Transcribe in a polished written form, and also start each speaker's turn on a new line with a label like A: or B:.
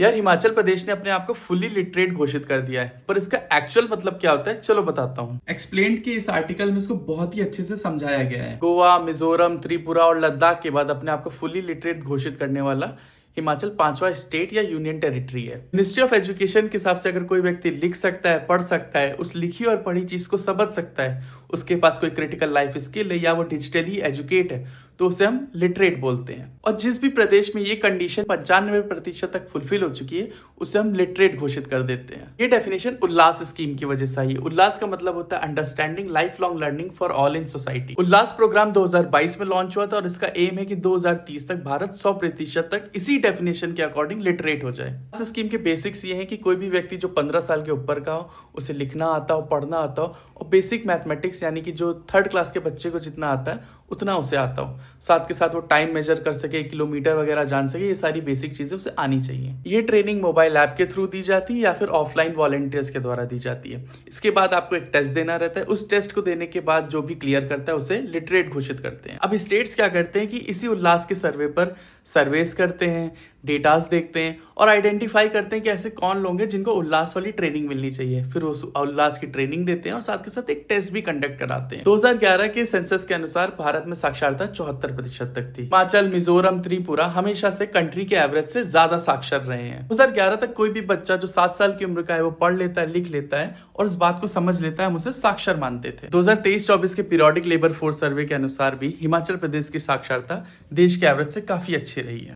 A: यार हिमाचल प्रदेश ने अपने आप को फुली लिटरेट घोषित कर दिया है, पर इसका एक्चुअल मतलब क्या होता है चलो बताता हूँ। एक्सप्लेन्ड के इस आर्टिकल में इसको बहुत ही अच्छे से समझाया गया है। गोवा, मिजोरम, त्रिपुरा और लद्दाख के बाद अपने आप को फुली लिटरेट घोषित करने वाला हिमाचल 5वां स्टेट या यूनियन टेरिटरी है। मिनिस्ट्री ऑफ एजुकेशन के हिसाब से अगर कोई व्यक्ति लिख सकता है, पढ़ सकता है, उस लिखी और पढ़ी चीज को समझ सकता है, उसके पास कोई क्रिटिकल लाइफ स्किल है या वो डिजिटली एजुकेट है, तो उसे हम लिटरेट बोलते हैं। और जिस भी प्रदेश में ये कंडीशन 95% तक फुलफिल हो चुकी है, उसे हम लिटरेट घोषित कर देते हैं। ये डेफिनेशन उल्लास स्कीम की वजह से आई है। उल्लास का मतलब होता है understanding lifelong learning for all in society. Ullas programme 2022 में लॉन्च हुआ था और इसका एम है कि 2030 तक भारत 100% तक इसी डेफिनेशन के अकॉर्डिंग लिटरेट हो जाए। इस स्कीम के बेसिक्स ये हैं कि कोई भी व्यक्ति जो 15 साल के ऊपर का हो, उसे लिखना आता हो, पढ़ना आता हो और बेसिक मैथमेटिक्स यानी कि जो 3rd क्लास के बच्चे को जितना आता है उतना उसे आता हो। साथ के साथ वो टाइम मेजर कर सके, किलोमीटर वगैरह जान सके, ये सारी बेसिक चीजें उसे आनी चाहिए। ये ट्रेनिंग मोबाइल ऐप के थ्रू दी जाती है या फिर ऑफलाइन वॉलंटियर्स के द्वारा दी जाती है। इसके बाद आपको एक टेस्ट देना रहता है। उस टेस्ट को देने के बाद जो भी क्लियर करता है उसे लिटरेट घोषित करते हैं। अब स्टेट्स क्या करते हैं कि इसी उल्लास के सर्वे पर सर्वेस करते हैं, डेटास देखते हैं और आइडेंटिफाई करते हैं कि ऐसे कौन लोग हैं जिनको उल्लास वाली ट्रेनिंग मिलनी चाहिए। फिर उस उल्लास की ट्रेनिंग देते हैं और साथ के साथ एक टेस्ट भी कंडक्ट कराते हैं। 2011 के सेंसस के अनुसार भारत में साक्षरता 74% तक थी। हिमाचल, मिजोरम, त्रिपुरा हमेशा से कंट्री के एवरेज से ज्यादा साक्षर रहे हैं। 2011 तक कोई भी बच्चा जो 7 साल की उम्र का है वो पढ़ लेता है, लिख लेता है और इस बात को समझ लेता है, हम उसे साक्षर मानते थे। 2023-24 के पीरियोडिक लेबर फोर्स सर्वे के अनुसार भी हिमाचल प्रदेश की साक्षरता देश के एवरेज से काफी अच्छी रही है।